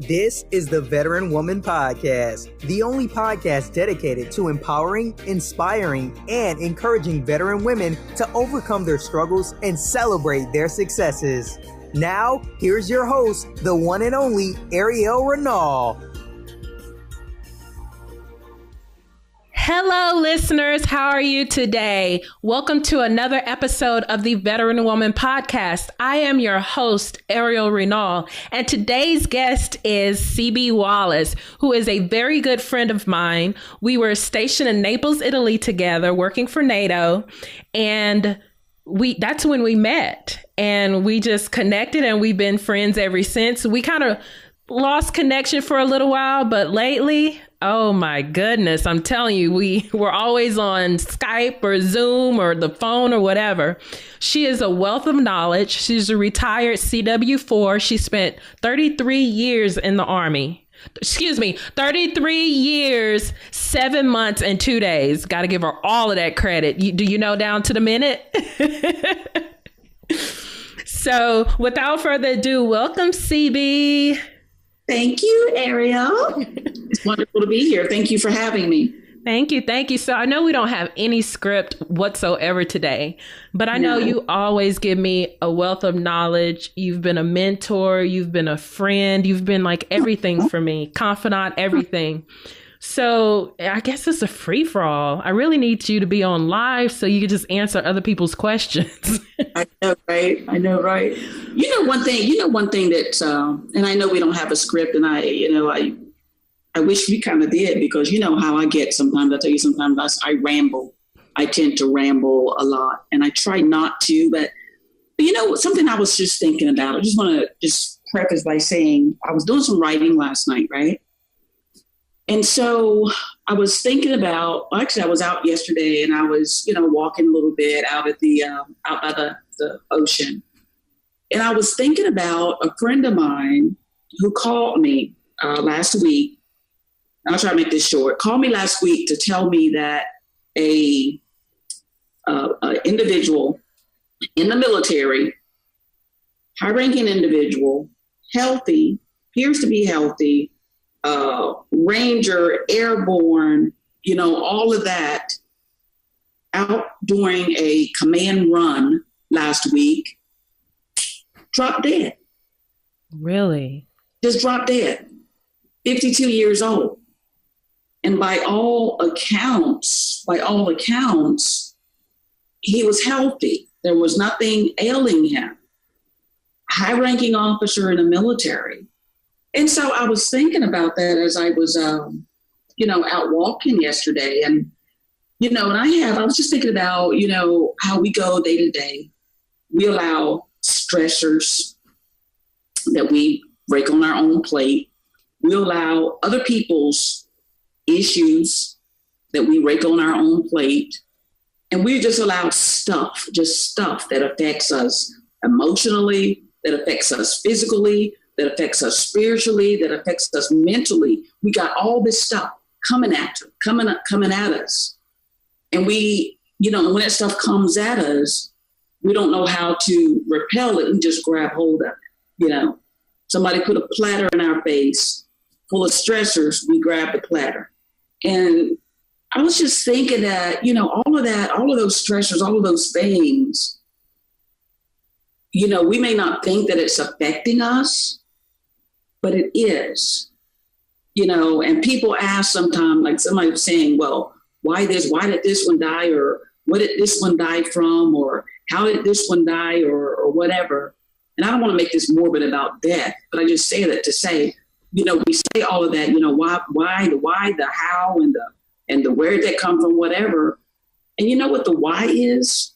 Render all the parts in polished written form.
This is the Veteran Woman Podcast, the only podcast dedicated to empowering, inspiring, and encouraging veteran women to overcome their struggles and celebrate their successes. Now, here's your host, the one and only Airial. Hello, listeners. How are you today? Welcome to another episode of the Veteran Woman Podcast. I am your host, Airial, and today's guest is CB Wallace, who is a very good friend of mine. We were stationed in Naples, Italy together, working for NATO, and that's when we met, and we just connected, and we've been friends ever since. We kind of lost connection for a little while, but lately, oh my goodness, I'm telling you, we're always on Skype or Zoom or the phone or whatever. She is a wealth of knowledge. She's a retired CW4. She spent 33 years in the Army. 33 years, 7 months, and 2 days. Got to give her all of that credit. Do you know down to the minute? So without further ado, welcome, CB. Thank you, Airial. It's wonderful to be here. Thank you for having me. Thank you. Thank you. So I know we don't have any script whatsoever today, but I know you always give me a wealth of knowledge. You've been a mentor. You've been a friend. You've been like everything for me, confidant, everything. So I guess it's a free for all. I really need you to be on live so you can just answer other people's questions. I know, right? You know one thing that, and I know we don't have a script, and I wish we kind of did, because you know how I get sometimes. I tell you, sometimes I ramble. I tend to ramble a lot, and I try not to, but you know, something I was just thinking about. I just want to just preface by saying I was doing some writing last night, right? And so I was thinking about, actually I was out yesterday and I was, walking a little bit out at out by the ocean. And I was thinking about a friend of mine who called me last week. I'll try to make this short. Called me last week to tell me that a individual in the military, high-ranking individual, healthy, appears to be healthy, Ranger, airborne, all of that, out doing a command run last week, dropped dead. Really? Just dropped dead. 52 years old. And by all accounts, he was healthy. There was nothing ailing him. High-ranking officer in the military. And so I was thinking about that as I was, out walking yesterday. And, I was just thinking about, how we go day to day. We allow stressors that we break on our own plate. We allow other people's issues that we rake on our own plate. And we just allow stuff that affects us emotionally, that affects us physically, that affects us spiritually, that affects us mentally. We got all this stuff coming at us. And we, when that stuff comes at us, we don't know how to repel it and just grab hold of it. Somebody put a platter in our face full of stressors, we grab the platter. And I was just thinking that, all of those stressors, all of those things, we may not think that it's affecting us, but it is, and people ask sometimes, like somebody was saying, well, why did this one die? Or what did this one die from? Or how did this one die? Or whatever. And I don't want to make this morbid about death, but I just say that to say, we say all of that, why, the how, and the where did that come from, whatever. And you know what the why is?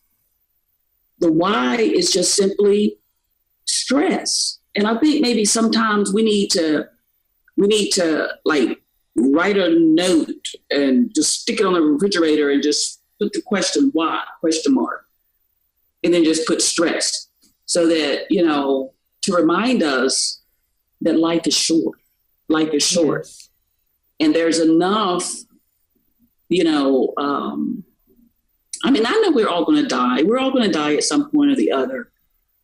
The why is just simply stress. And I think maybe sometimes we need to like write a note and just stick it on the refrigerator and just put the question mark, and then just put stress, so that, to remind us that life is short. Yes. And there's enough, I know we're all going to die. We're all going to die at some point or the other,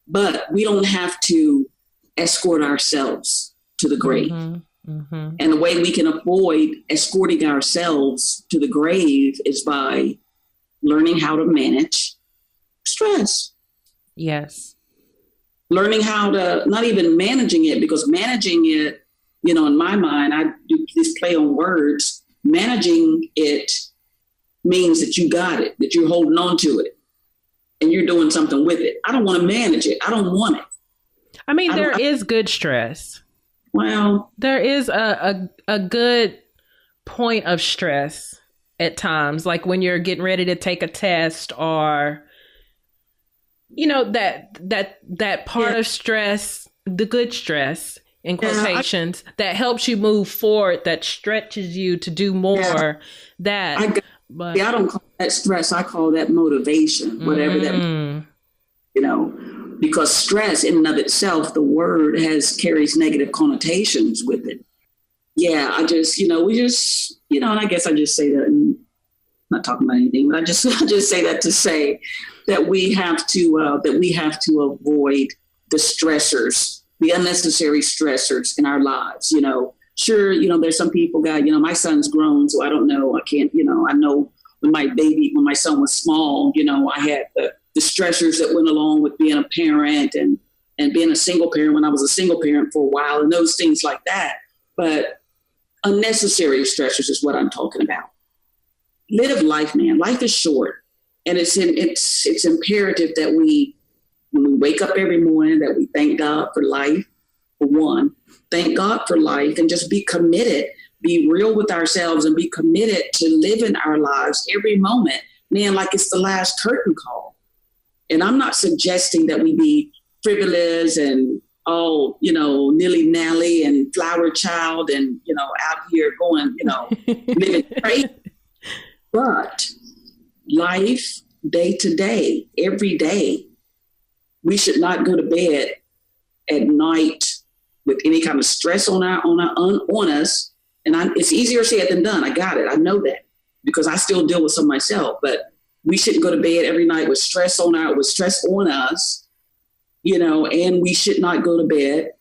but we don't have to escort ourselves to the grave. And the way we can avoid escorting ourselves to the grave is by learning how to manage stress. Yes. Learning how to, not even managing it, because managing it, you know, in my mind, I do this play on words. Managing it means that you got it, that you're holding on to it and you're doing something with it. I don't want to manage it. I don't want it. I mean, there is good stress. Well, there is a good point of stress at times, like when you're getting ready to take a test, or, you know, that part of stress, the good stress in quotations, that helps you move forward, that stretches you to do more. I don't call that stress. I call that motivation, whatever that, you know, because stress in and of itself, the word carries negative connotations with it. Yeah, I just, and I guess I just say that, and I'm not talking about anything, but I just say that to say that we have to avoid the stressors, the unnecessary stressors in our lives. You know, sure, there's some people my son's grown, so I don't know. I can't, I know when my son was small, I had the stressors that went along with being a parent and being a single parent when I was a single parent for a while, and those things like that. But unnecessary stressors is what I'm talking about. Live life, man. Life is short. And it's imperative that when we wake up every morning, that we thank God for life, for one. Thank God for life, and just be committed, be real with ourselves, and be committed to living our lives every moment, man, like it's the last curtain call. And I'm not suggesting that we be frivolous and all, nilly-nally and flower child and, out here going, living crazy. But life, day to day, every day, we should not go to bed at night with any kind of stress on us. And it's easier said than done. I got it. I know that because I still deal with some myself. But we shouldn't go to bed every night with stress on us, and we should not go to bed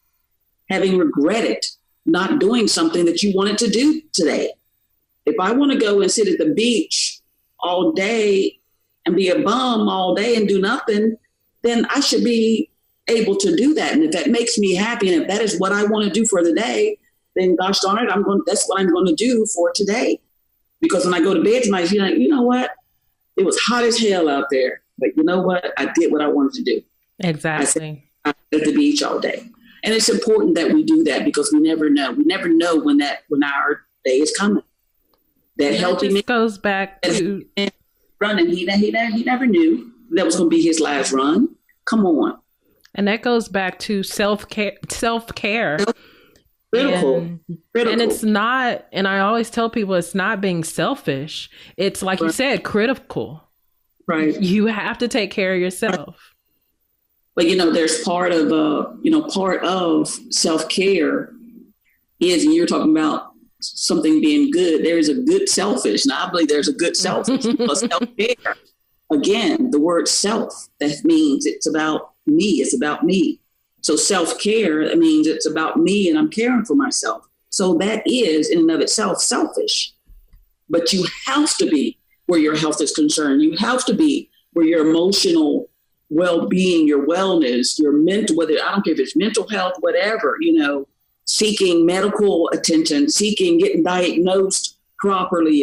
having regretted not doing something that you wanted to do today. If I want to go and sit at the beach all day and be a bum all day and do nothing, then I should be able to do that. And if that makes me happy, and if that is what I want to do for the day, then gosh darn it, that's what I'm going to do for today. Because when I go to bed tonight, you know what? It was hot as hell out there, but you know what? I did what I wanted to do. Exactly. I sat at the beach all day. And it's important that we do that because we never know. We never know when our day is coming. That healthy man goes back to running. He never knew that was going to be his last run. Come on. And that goes back to self-care. Critical. And it's not, and I always tell people it's not being selfish. It's like you said, critical. Right. You have to take care of yourself. But, there's part of self-care is, and you're talking about something being good. There is a good selfish. Now, I believe there's a good selfish. Self-care, again, the word self, that means it's about me. It's about me. So self-care, that means it's about me and I'm caring for myself. So that is in and of itself selfish. But you have to be where your health is concerned. You have to be where your emotional well-being, your wellness, your mental, I don't care if it's mental health, whatever, seeking medical attention, getting diagnosed properly.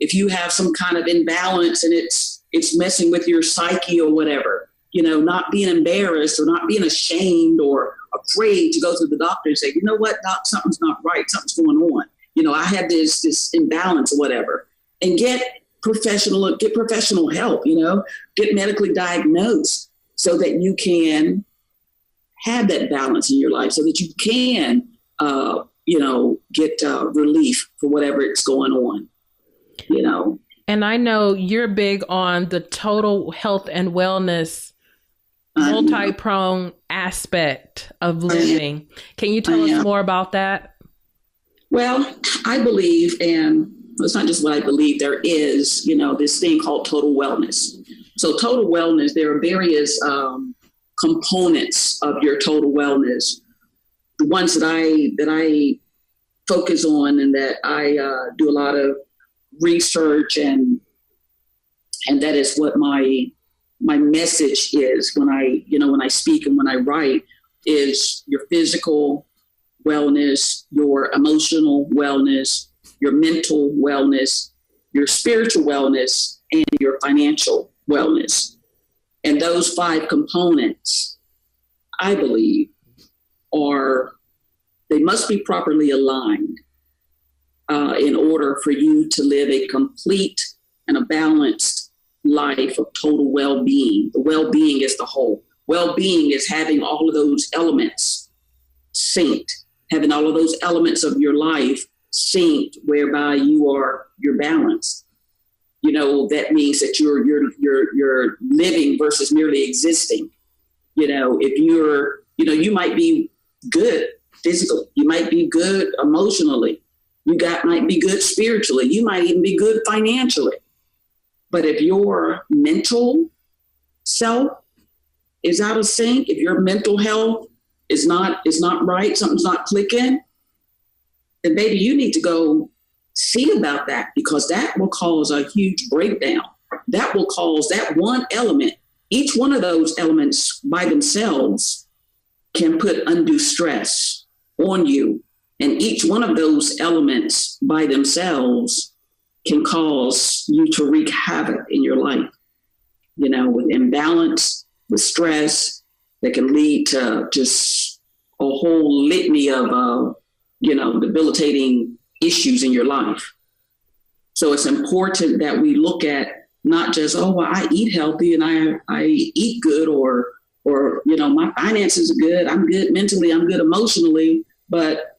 If you have some kind of imbalance and it's messing with your psyche or whatever, not being embarrassed or not being ashamed or afraid to go to the doctor and say, you know what, doc, something's not right. Something's going on. I had this imbalance or whatever, and get professional help, get medically diagnosed so that you can have that balance in your life, so that you can, get relief for whatever is going on, And I know you're big on the total health and wellness multi-pronged aspect of living. Can you tell us more about that? Well, I believe, and it's not just what I believe, there is, this thing called total wellness. So total wellness, there are various components of your total wellness. the ones that I focus on and that I do a lot of research, and that is what my message is when I speak and when I write, is your physical wellness, your emotional wellness, your mental wellness, your spiritual wellness, and your financial wellness. And those 5 components, I believe, they must be properly aligned in order for you to live a complete and a balanced life of total well-being. The well-being is the whole. Well-being is having all of those elements synced, having all of those elements of your life synced, whereby you're balanced. That means that you're living versus merely existing. If you might be good physically, you might be good emotionally, might be good spiritually, you might even be good financially. But if your mental self is out of sync, if your mental health is not right, something's not clicking, then baby, you need to go see about that, because that will cause a huge breakdown. That will cause that one element. Each one of those elements by themselves can put undue stress on you. And each one of those elements by themselves can cause you to wreak havoc in your life, with imbalance, with stress that can lead to just a whole litany of, debilitating issues in your life. So it's important that we look at not just, I eat healthy and I eat good, or my finances are good, I'm good mentally, I'm good emotionally, but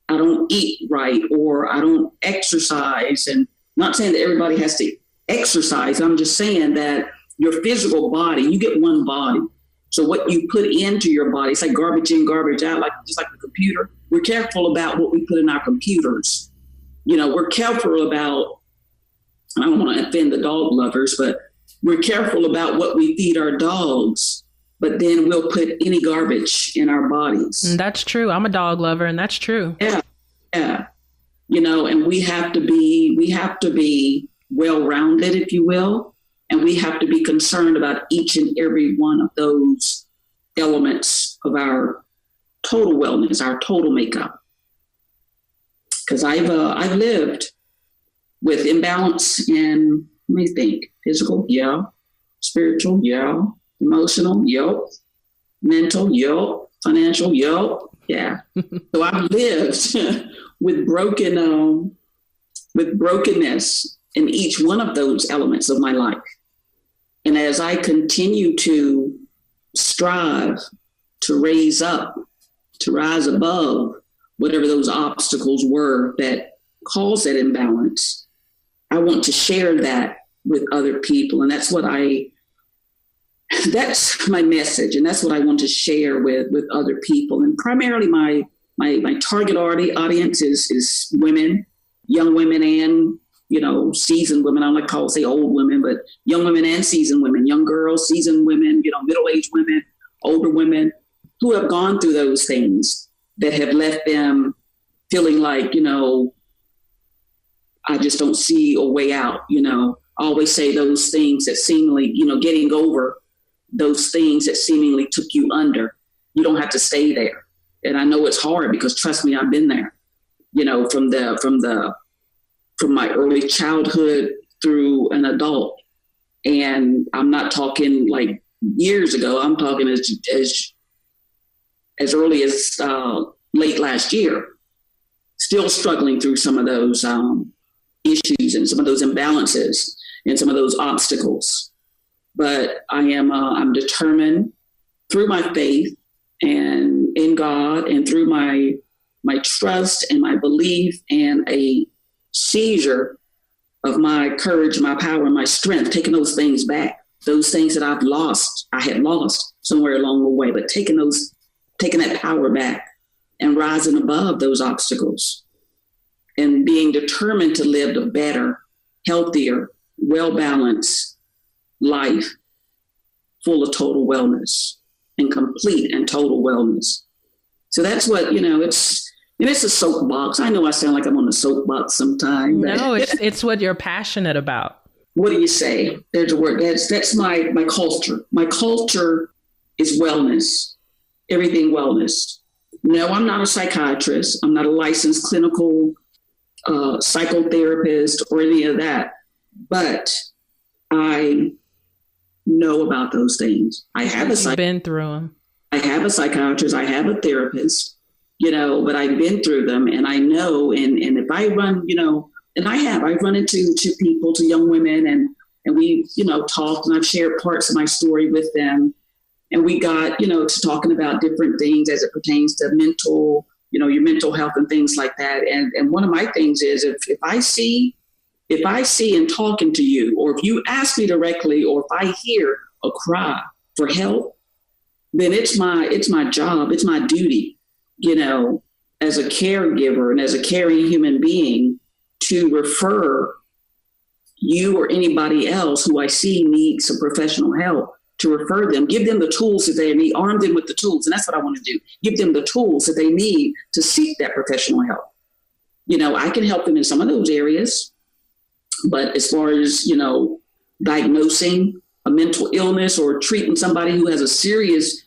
I don't eat right, or I don't exercise. And not saying that everybody has to exercise. I'm just saying that your physical body, you get one body. So what you put into your body, it's like garbage in, garbage out, just like the computer. We're careful about what we put in our computers. We're careful about, I don't want to offend the dog lovers, but we're careful about what we feed our dogs, but then we'll put any garbage in our bodies. That's true. I'm a dog lover, and that's true. Yeah. And we have to be well-rounded, if you will. And we have to be concerned about each and every one of those elements of our total wellness, our total makeup. Because I've lived with imbalance in, let me think, physical, yeah, spiritual, yeah, emotional, yep, mental, yep, financial, yep, yeah. So I've lived with brokenness in each one of those elements of my life. And as I continue to strive to raise up, to rise above whatever those obstacles were that caused that imbalance, I want to share that with other people. And that's my message. And that's what I want to share with other people. And primarily my target audience is women, young women, and seasoned women. I don't like to say old women, but young women and seasoned women, young girls, seasoned women, middle-aged women, older women who have gone through those things that have left them feeling like, I just don't see a way out. I always say those things that seemingly, getting over those things that seemingly took you under. You don't have to stay there. And I know it's hard because trust me, I've been there, from my early childhood through an adult. And I'm not talking like years ago. I'm talking as early as late last year, still struggling through some of those issues and some of those imbalances and some of those obstacles. But I'm determined through my faith and in God, and through my trust and my belief, and a seizure of my courage, my power, and my strength, taking those things back, those things that I had lost somewhere along the way, but taking that power back and rising above those obstacles and being determined to live a better, healthier, well-balanced life full of total wellness and complete and total wellness. So that's what, it's a soapbox. I know I sound like I'm on a soapbox sometimes. No, it's what you're passionate about. What do you say? There's a word. That's my culture. My culture is wellness, everything wellness. No, I'm not a psychiatrist. I'm not a licensed clinical psychotherapist or any of that. But I know about those things. I have been through them. I have a psychiatrist. I have a therapist, but I've been through them, and I know. And if I run, and I've run into people, to young women, and we, talked, and I've shared parts of my story with them. And we got, to talking about different things as it pertains to mental, your mental health and things like that. And one of my things is if I see in talking to you, or if you ask me directly, or if I hear a cry for help, then it's my job, it's my duty, as a caregiver and as a caring human being, to refer you or anybody else who I see needs some professional help, to refer them, give them the tools that they need, arm them with the tools. And that's what I want to do. Give them the tools that they need to seek that professional help. I can help them in some of those areas, but as far as, diagnosing a mental illness or treating somebody who has a serious,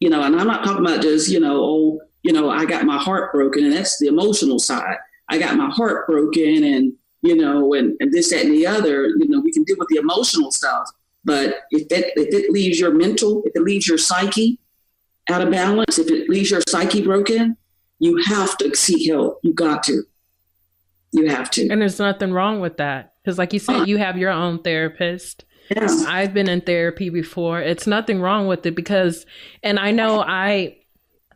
and I'm not talking about just, I got my heart broken, and that's the emotional side. I got my heart broken and this, that, and the other, we can deal with the emotional stuff. But if it leaves your mental, if it leaves your psyche out of balance, if it leaves your psyche broken, you have to seek help. You got to. You have to. And there's nothing wrong with that. Because like you said, you have your own therapist. Yeah. I've been in therapy before. It's nothing wrong with it because, and I know I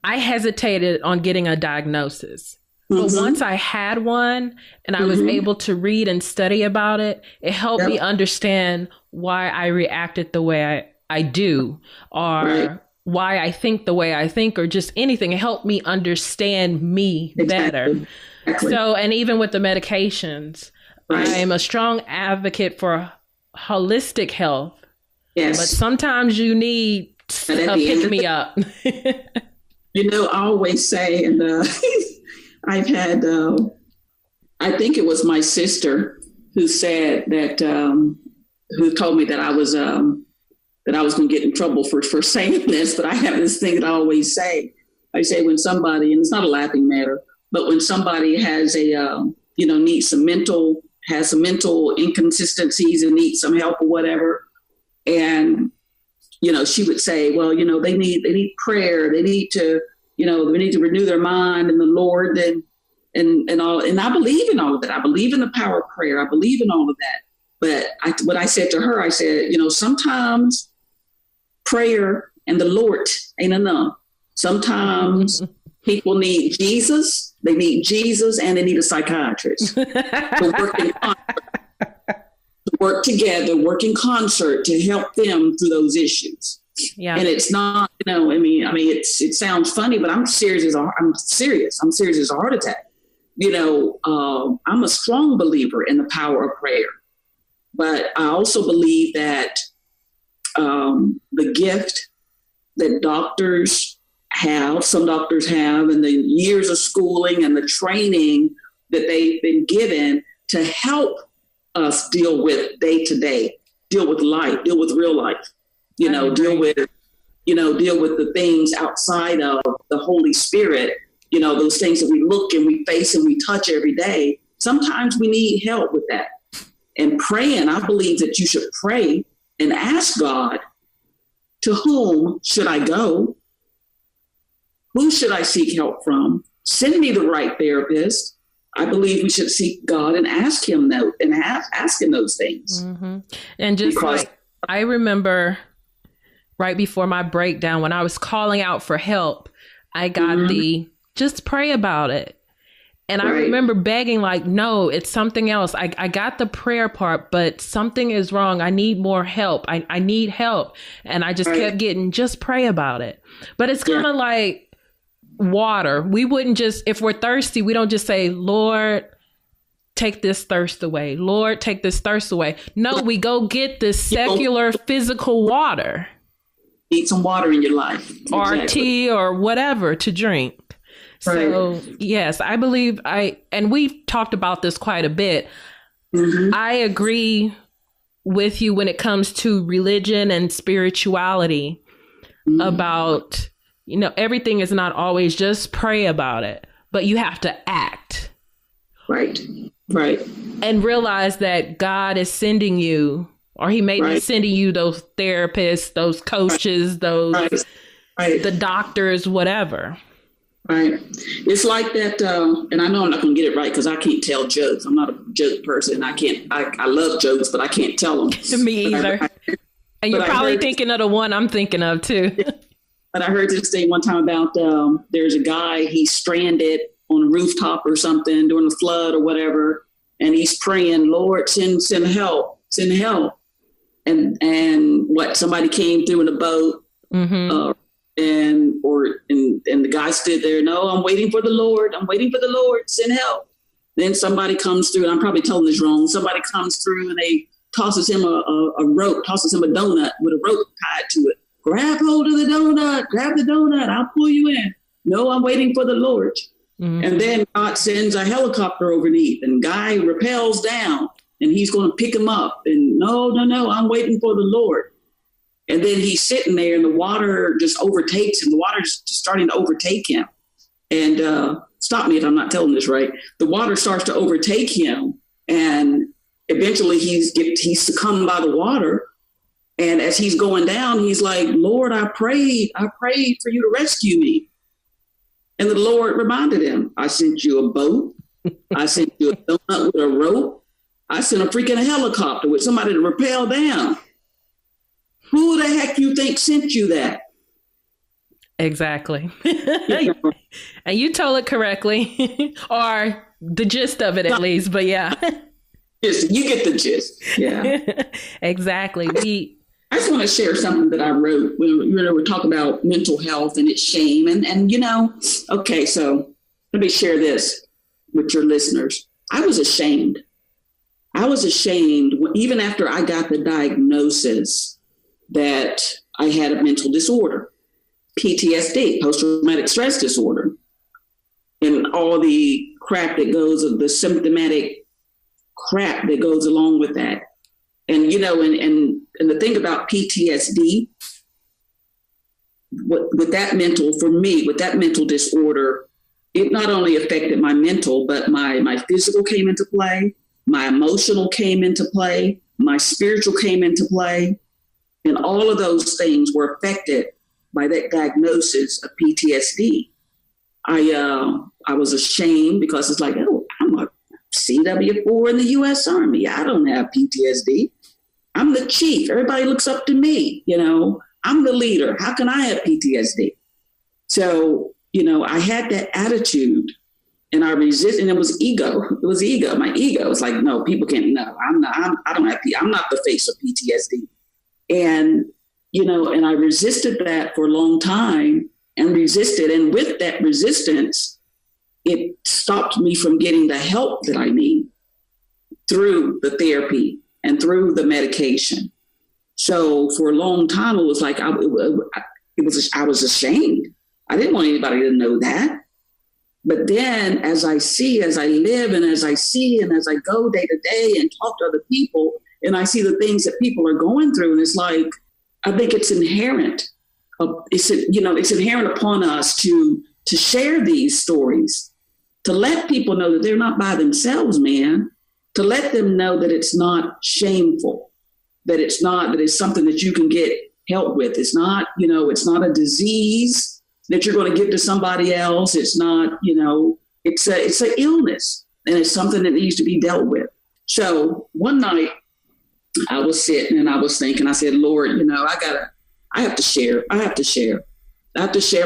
hesitated on getting a diagnosis. But once I had one and I was able to read and study about it, it helped me understand why I reacted the way I do, or why I think the way I think, or just anything. It helped me understand me better. Exactly. So, and even with the medications, I am a strong advocate for holistic health. Yes. But sometimes you need a pick me up. I always say, and I've had, I think it was my sister who said that, who told me that I was going to get in trouble for saying this, but I have this thing that I always say. I say when somebody, and it's not a laughing matter, but when somebody has needs some mental inconsistencies and needs some help or whatever, and she would say, well, they need prayer, they need to renew their mind in the Lord, and all. And I believe in all of that. I believe in the power of prayer. I believe in all of that. But what I said to her, I said, sometimes prayer and the Lord ain't enough. Sometimes people need Jesus. They need Jesus, and they need a psychiatrist to work together, work in concert to help them through those issues. Yeah. And it's not, it sounds funny, but I'm serious. I'm serious as a heart attack. I'm a strong believer in the power of prayer, but I also believe that the gift that some doctors have, and the years of schooling and the training that they've been given to help us deal with day to day, deal with life, deal with real life. Deal with the things outside of the Holy Spirit, those things that we look and we face and we touch every day. Sometimes we need help with that. And praying, I believe that you should pray and ask God, to whom should I go? Who should I seek help from? Send me the right therapist. I believe we should seek God and ask him ask him those things. Mm-hmm. And just I remember right before my breakdown, when I was calling out for help, I got just pray about it. And I remember begging, no, it's something else. I got the prayer part, but something is wrong. I need more help. I need help. And I just kept getting, just pray about it. But it's kind of like water. We wouldn't just, if we're thirsty, we don't just say, Lord, take this thirst away. Lord, take this thirst away. No, we go get this secular physical water. Need some water in your life. Or tea or whatever to drink. So, yes, I believe and we've talked about this quite a bit. I agree with you when it comes to religion and spirituality about, everything is not always just pray about it, but you have to act. Right. And realize that God is sending you, or he may be sending you those therapists, those coaches, those the doctors, whatever. Right. It's like that. And I know I'm not going to get it right because I can't tell jokes. I'm not a joke person. I love jokes, but I can't tell them. Me either. And you're probably thinking of the one I'm thinking of too. But I heard this thing one time about there's a guy, he's stranded on a rooftop or something during the flood or whatever. And he's praying, Lord, send help, send help. And somebody came through in a boat. And the guy stood there. No, I'm waiting for the Lord. I'm waiting for the Lord. Send help. Then somebody comes through, and I'm probably telling this wrong. Somebody comes through and they tosses him a rope, tosses him a donut with a rope tied to it. Grab hold of the donut. Grab the donut. I'll pull you in. No, I'm waiting for the Lord. And then God sends a helicopter overneath, and guy rappels down, and he's going to pick him up. And no, I'm waiting for the Lord. And then he's sitting there and the water just overtakes him. The water's just starting to overtake him. And stop me if I'm not telling this right. The water starts to overtake him. And eventually he's succumbed by the water. And as he's going down, he's like, Lord, I prayed for you to rescue me. And the Lord reminded him, I sent you a boat. I sent you a donut with a rope. I sent a freaking helicopter with somebody to rappel down. Who the heck you think sent you that? Exactly. And you told it correctly, or the gist of it at least, but yeah. You get the gist. Yeah. Exactly. I just want to share something that I wrote when we're talking about mental health and its shame. Okay, so let me share this with your listeners. I was ashamed. Even after I got the diagnosis that I had a mental disorder, PTSD, post-traumatic stress disorder, and all the crap that goes of the symptomatic crap that goes along with that. And, and the thing about PTSD, with that mental disorder, it not only affected my mental, but my physical came into play, my emotional came into play, my spiritual came into play. And all of those things were affected by that diagnosis of PTSD. I was ashamed because it's like, oh, I'm a CW4 in the U.S. Army. I don't have PTSD. I'm the chief. Everybody looks up to me. I'm the leader. How can I have PTSD? So, I had that attitude and I resist. And it was ego. My ego. It's like, no, people can't know. I'm not the face of PTSD. And, and I resisted that for a long time and resisted. And with that resistance, it stopped me from getting the help that I need through the therapy and through the medication. So for a long time, it was like I was ashamed. I didn't want anybody to know that. But then as I live and as I see and as I go day to day and talk to other people, and I see the things that people are going through, and it's like, I think it's inherent. It's inherent upon us to share these stories, to let people know that they're not by themselves, man, to let them know that it's not shameful, that it's something that you can get help with. It's not, it's not a disease that you're going to give to somebody else. It's not, it's an illness, and it's something that needs to be dealt with. So one night, I was sitting and I was thinking, I said, Lord, I have to share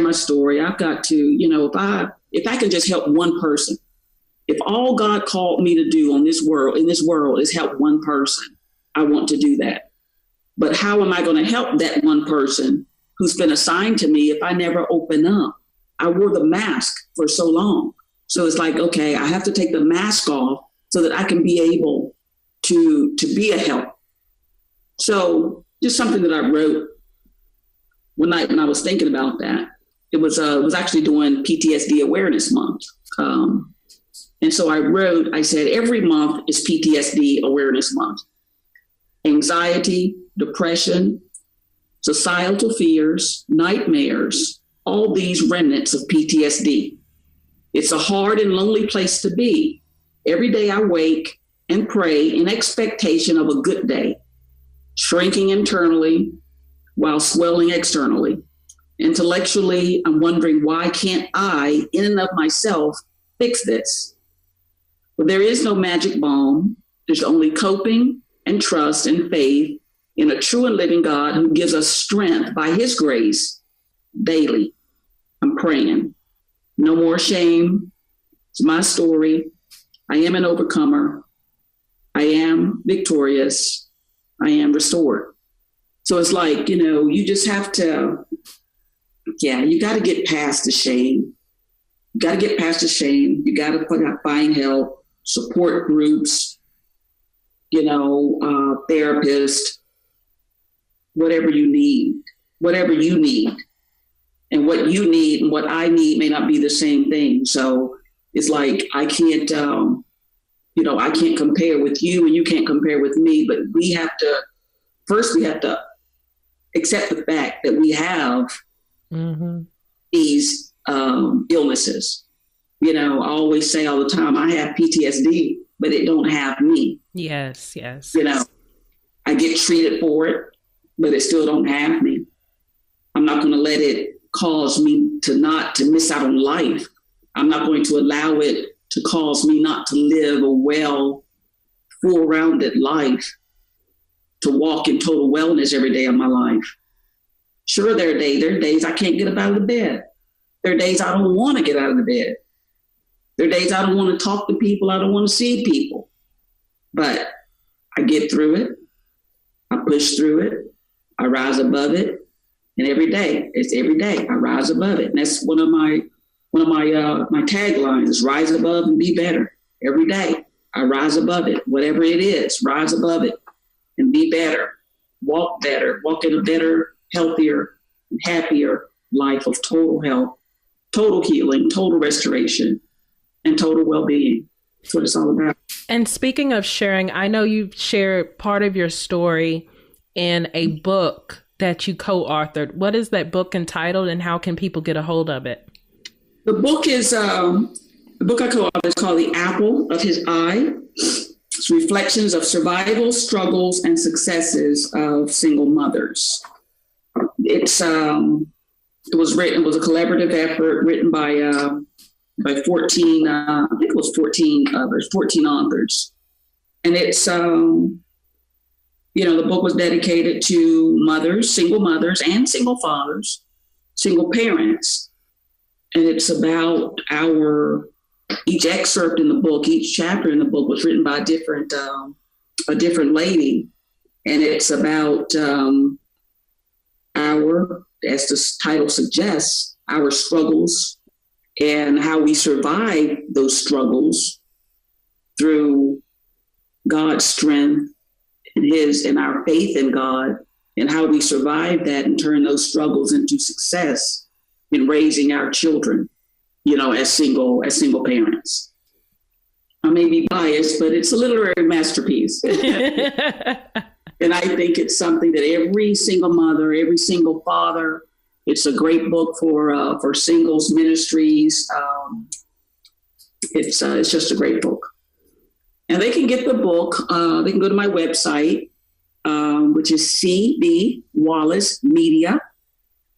my story. I've got to, if I can just help one person, if all God called me to do in this world is help one person, I want to do that. But how am I going to help that one person who's been assigned to me if I never open up? I wore the mask for so long. So it's like, okay, I have to take the mask off so that I can be able to be a help. So just something that I wrote one night when I was thinking about that. it was actually during PTSD Awareness Month. And so I said, every month is PTSD Awareness Month. Anxiety, depression, societal fears, nightmares, all these remnants of PTSD. It's a hard and lonely place to be. Every day I wake and pray in expectation of a good day, shrinking internally while swelling externally. Intellectually, I'm wondering, why can't I, in and of myself, fix this? But there is no magic balm. There's only coping and trust and faith in a true and living God who gives us strength by his grace daily. I'm praying. No more shame. It's my story. I am an overcomer. I am victorious. I am restored. So it's like, you just have to, you got to get past the shame. You got to get past the shame. You got to find help, support groups, therapist, whatever you need. And what you need and what I need may not be the same thing. So it's like, I can't compare with you and you can't compare with me, but we have to accept the fact that we have these illnesses. I always say all the time, I have PTSD, but it don't have me. Yes. I get treated for it, but it still don't have me. I'm not going to let it cause me to miss out on life. I'm not going to allow it to cause me not to live a well, full-rounded life, to walk in total wellness every day of my life. Sure, there are days I can't get up out of the bed. There are days I don't want to get out of the bed. There are days I don't want to talk to people. I don't want to see people. But I get through it. I push through it. I rise above it. And every day I rise above it. And that's one of my taglines is rise above and be better. Every day I rise above it, whatever it is, rise above it and be better, walk in a better, healthier, and happier life of total health, total healing, total restoration, and total well-being. That's what it's all about. And speaking of sharing, I know you shared part of your story in a book that you co-authored. What is that book entitled and how can people get a hold of it? The book is, the book I co-authored is called The Apple of His Eye. It's reflections of survival, struggles, and successes of single mothers. It was a collaborative effort written by 14, I think it was 14 others, 14 authors. And it's, the book was dedicated to mothers, single mothers and single fathers, single parents. And it's about each excerpt in the book, each chapter in the book was written by a different lady. And it's about as the title suggests, our struggles and how we survive those struggles through God's strength and our faith in God, and how we survive that and turn those struggles into success in raising our children, as single parents. I may be biased, but it's a literary masterpiece. And I think it's something that every single mother, every single father, it's a great book for singles ministries. It's just a great book. And they can get the book. They can go to my website, which is CB Wallace Media.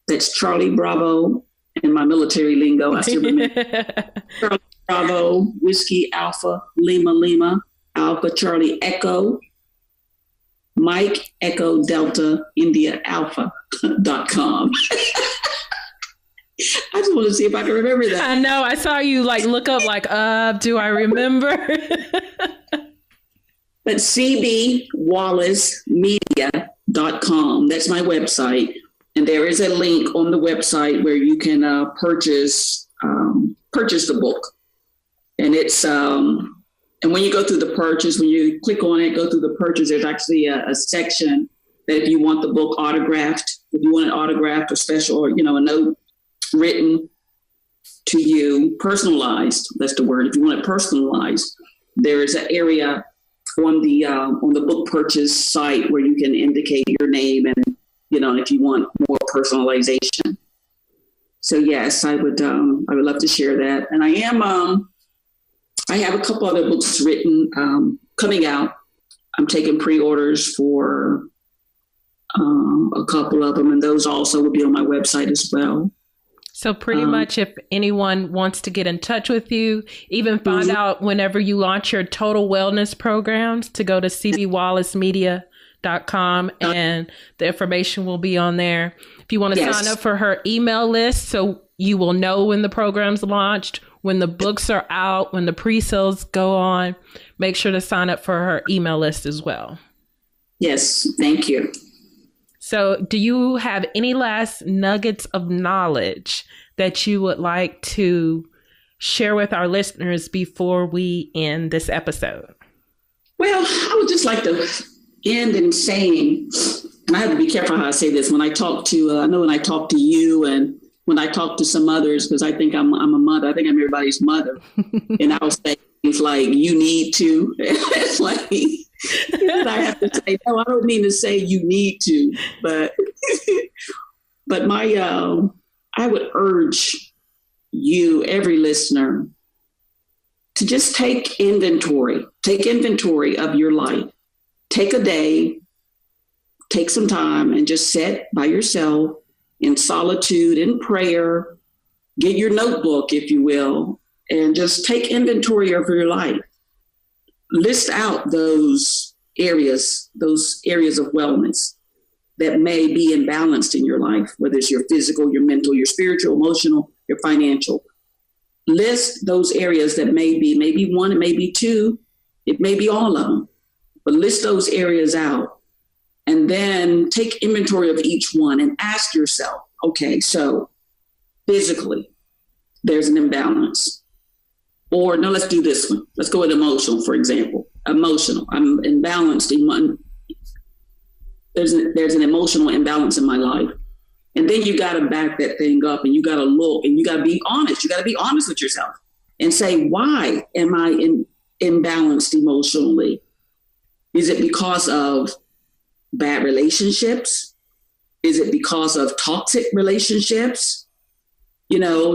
That's Charlie Bravo in my military lingo. I still remember. Charlie Bravo, Whiskey Alpha, Lima, Alpha Charlie Echo, Mike Echo Delta India Alpha.com. I just want to see if I can remember that. I know. I saw you look up do I remember? But cbwallacemedia.com. That's my website. And there is a link on the website where you can purchase the book. And it's and when you go through the purchase, when you click on it, go through the purchase, there's actually a section that if you want the book autographed, if you want it autographed or special, or a note, written to you, personalized. That's the word. If you want it personalized, there is an area on the book purchase site where you can indicate your name and, if you want more personalization. So yes, I would love to share that. And I have a couple other books written, coming out. I'm taking pre-orders for a couple of them, and those also will be on my website as well. So pretty much if anyone wants to get in touch with you, even find out whenever you launch your total wellness programs, to go to cbwallacemedia.com, and the information will be on there. If you want to sign up for her email list, so you will know when the program's launched, when the books are out, when the pre-sales go on, make sure to sign up for her email list as well. Yes, thank you. So do you have any last nuggets of knowledge that you would like to share with our listeners before we end this episode? Well, I would just like to end in saying, and I have to be careful how I say this, when I talk to, I know when I talk to you and when I talk to some others, because I think I'm a mother, I think I'm everybody's mother. And I'll say things like, you need to. It's like, and I have to say, no, I don't mean to say you need to, but I would urge you, every listener, to just take inventory of your life. Take a day, take some time and just sit by yourself in solitude, in prayer, get your notebook, if you will, and just take inventory of your life. List out those areas of wellness that may be imbalanced in your life, whether it's your physical, your mental, your spiritual, emotional, your financial. List those areas that maybe one, it may be two, it may be all of them, but list those areas out and then take inventory of each one and ask yourself, okay, so physically, there's an imbalance. Or no, let's do this one. Let's go with emotional, for example. Emotional, I'm imbalanced. There's an emotional imbalance in my life. And then you got to back that thing up and you got to look and you got to be honest. You got to be honest with yourself and say, why am I imbalanced emotionally? Is it because of bad relationships? Is it because of toxic relationships?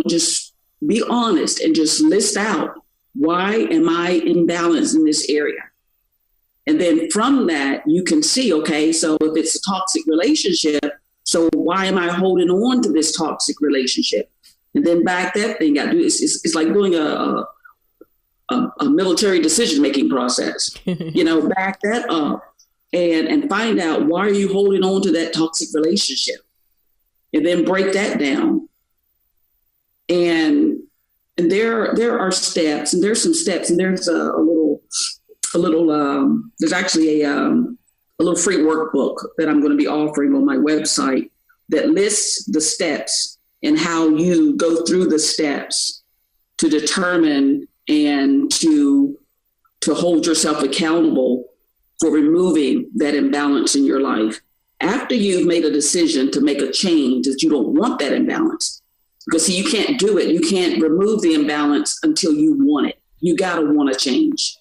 Just be honest and just list out, why am I imbalanced in this area? And then from that, you can see, okay, so if it's a toxic relationship, so why am I holding on to this toxic relationship? And then back that thing out. It's like doing a military decision-making process. Back that up and find out, why are you holding on to that toxic relationship? And then break that down. And there are steps, and there's some steps, and there's there's actually a little free workbook that I'm going to be offering on my website that lists the steps and how you go through the steps to determine and to hold yourself accountable for removing that imbalance in your life. After you've made a decision to make a change that you don't want that imbalance, because see, you can't do it. You can't remove the imbalance until you want it. You got to want to change.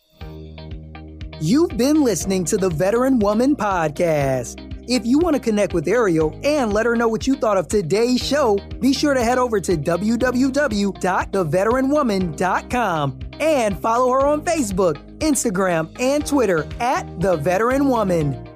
You've been listening to the Veteran Woman Podcast. If you want to connect with Airial and let her know what you thought of today's show, be sure to head over to www.theveteranwoman.com and follow her on Facebook, Instagram, and Twitter @The Veteran Woman.